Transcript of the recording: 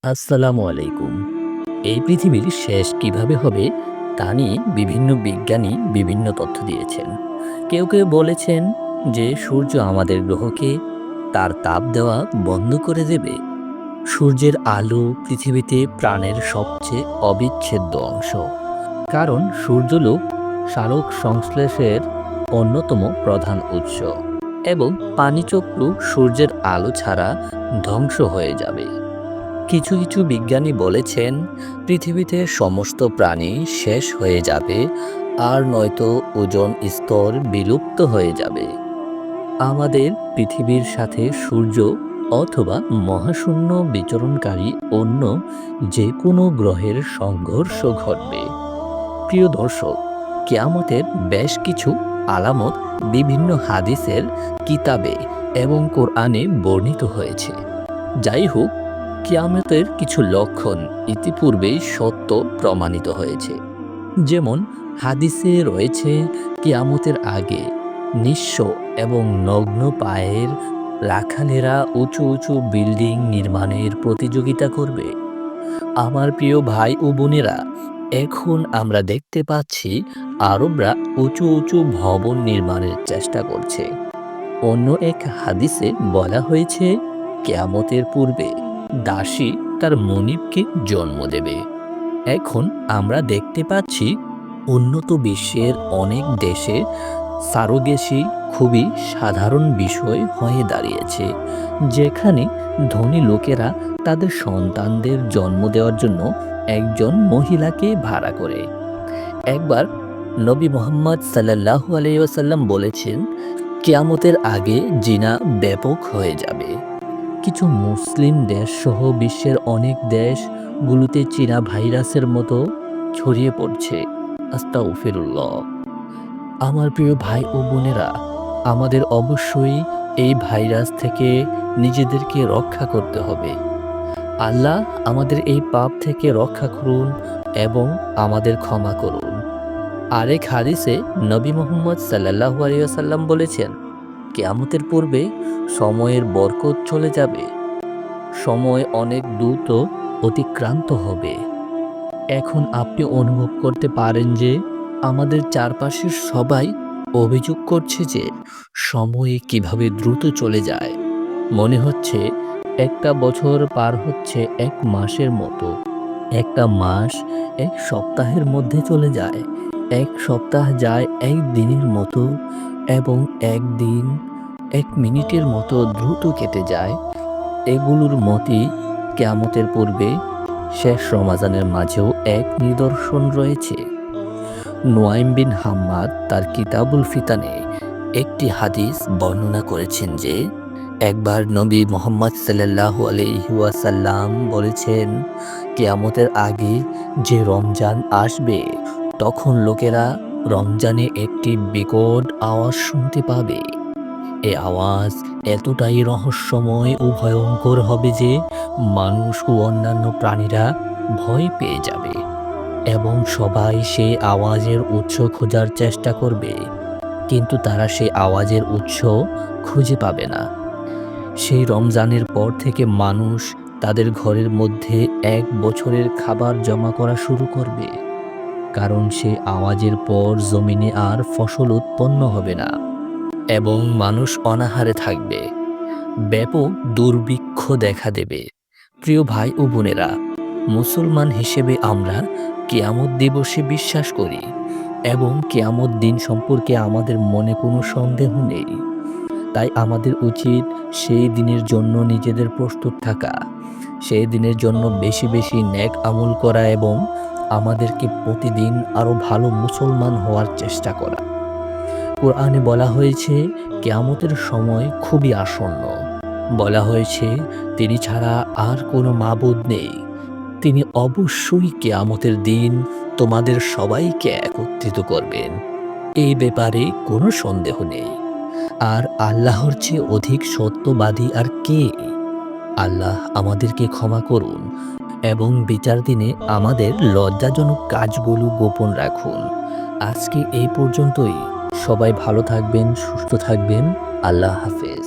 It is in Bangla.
আসসালামু আলাইকুম। এই পৃথিবীর শেষ কিভাবে হবে তা নিয়ে বিভিন্ন বিজ্ঞানী বিভিন্ন তথ্য দিয়েছেন। কেউ বলেছেন যে সূর্য আমাদের গ্রহকে তার তাপ দেওয়া বন্ধ করে দেবে। সূর্যের আলো পৃথিবীতে প্রাণের সবচেয়ে অবিচ্ছেদ্য অংশ। কারণ সূর্যালোক সালোক সংশ্লেষের অন্যতম প্রধান উৎস এবং পানিচক্র সূর্যের আলো ছাড়া ধ্বংস হয়ে যাবে। কিছু বিজ্ঞানী বলেছেন পৃথিবীতে সমস্ত প্রাণী শেষ হয়ে যাবে আর নয়তো ওজোন স্তর বিলুপ্ত হয়ে যাবে। আমাদের পৃথিবীর সাথে সূর্য অথবা মহাশূন্য বিচরণকারী অন্য যে কোনো গ্রহের সংঘর্ষ ঘটবে। প্রিয় দর্শক, কিয়ামতের বেশ কিছু আলামত বিভিন্ন হাদিসের কিতাবে এবং কোরআনে বর্ণিত হয়েছে। যাই হোক, কিয়ামতের কিছু লক্ষণ ইতিপূর্বেই সত্য প্রমাণিত হয়েছে। যেমন হাদিসে রয়েছে কিয়ামতের আগে নিঃস্ব এবং নগ্ন পায়ের রাখালেরা উঁচু বিল্ডিং নির্মাণের প্রতিযোগিতা করবে। আমার প্রিয় ভাই ও বোনেরা, এখন আমরা দেখতে পাচ্ছি আরবরা উঁচু ভবন নির্মাণের চেষ্টা করছে। অন্য এক হাদিসে বলা হয়েছে কিয়ামতের পূর্বে দাসী তার মনিবকে জন্ম দেবে। এখন আমরা দেখতে পাচ্ছি উন্নত বিশ্বের অনেক দেশে সারোগেসি খুবই সাধারণ বিষয় হয়ে দাঁড়িয়েছে, যেখানে ধনী লোকেরা তাদের সন্তানদের জন্ম দেওয়ার জন্য একজন মহিলাকে ভাড়া করে। একবার নবী মোহাম্মদ সাল্লাল্লাহু আলাইহি ওয়াসাল্লাম বলেছেন, কিয়ামতের আগে জিনা ব্যাপক হয়ে যাবে। কিছু মুসলিম দেশ সহ বিশ্বের অনেক দেশগুলোতে চীনা ভাইরাসের মতো ছড়িয়ে পড়ছে। আস্তাগফিরুল্লাহ। আমার প্রিয় ভাই ও বোনেরা, আমাদের অবশ্যই এই ভাইরাস থেকে নিজেদেরকে রক্ষা করতে হবে। আল্লাহ আমাদের এই পাপ থেকে রক্ষা করুন এবং আমাদের ক্ষমা করুন। আরেক হাদিসে নবী মুহাম্মদ সাল্লাল্লাহু আলাইহি ওয়াসাল্লাম বলেছেন, কিয়ামতের পূর্বে সময়ের বরকত চলে যাবে, সময় অনেক দ্রুত অতিক্রান্ত হবে। এখন আপনি অনুভব করতে পারেন যে আমাদের চারপাশের সবাই অভিযোগ করছে যে সময় কিভাবে দ্রুত চলে যায়। মনে হচ্ছে একটা বছর পার হচ্ছে এক মাসের মতো, একটা মাস এক সপ্তাহের মধ্যে চলে যায়, এক সপ্তাহ যায় এক দিনের মতো এবং একদিন এক মিনিটের মতো দ্রুত কেটে যায়। এগুলোর মতই কিয়ামতের পূর্বে শেষ রমাজানের মাঝেও এক নিদর্শন রয়েছে। নুয়াইম বিন হাম্মাদ তার কিতাবুল ফিতানে একটি হাদিস বর্ণনা করেছেন যে একবার নবী মুহাম্মদ সাল্লাল্লাহু আলাইহি ওয়াসাল্লাম বলেছেন, কিয়ামতের আগে যে রমজান আসবে তখন লোকেরা রমজানে একটি বিকট আওয়াজ শুনতে পাবে। এ আওয়াজ এতটাই রহস্যময় ও ভয়ঙ্কর হবে যে মানুষ ও অন্যান্য প্রাণীরা ভয় পেয়ে যাবে এবং সবাই সেই আওয়াজের উৎস খোঁজার চেষ্টা করবে, কিন্তু তারা সেই আওয়াজের উৎস খুঁজে পাবে না। সেই রমজানের পর থেকে মানুষ তাদের ঘরের মধ্যে এক বছরের খাবার জমা করা শুরু করবে, কারণ সেই আওয়াজের পর জমিনে আর ফসল উৎপন্ন হবে না এবং মানুষ অনাহারে থাকবে। ব্যাপক দুর্ভিক্ষ দেখা দেবে। প্রিয় ভাই ও বোনেরা, মুসলমান হিসেবে আমরা কিয়ামত দিবসে বিশ্বাস করি এবং কিয়ামত দিন সম্পর্কে আমাদের মনে কোনো সন্দেহ নেই। তাই আমাদের উচিত সেই দিনের জন্য নিজেদের প্রস্তুত থাকা, সেই দিনের জন্য বেশি নেক আমল করা এবং আমাদেরকে প্রতিদিন আরও ভালো মুসলমান হওয়ার চেষ্টা করা। কোরআনে বলা হয়েছে কিয়ামতের সময় খুবই আসন্ন। বলা হয়েছে তিনি ছাড়া আর কোনো মাবুদ নেই। তিনি অবশ্যই কিয়ামতের দিন তোমাদের সবাইকে একত্রিত করবেন, এই ব্যাপারে কোনো সন্দেহ নেই। আর আল্লাহর চেয়ে অধিক সত্যবাদী আর কে? আল্লাহ আমাদেরকে ক্ষমা করুন এবং বিচার দিনে আমাদের লজ্জাজনক কাজগুলো গোপন রাখুন। আজকে এই পর্যন্তই। সবাই ভালো থাকবেন, সুস্থ থাকবেন। আল্লাহ হাফেজ।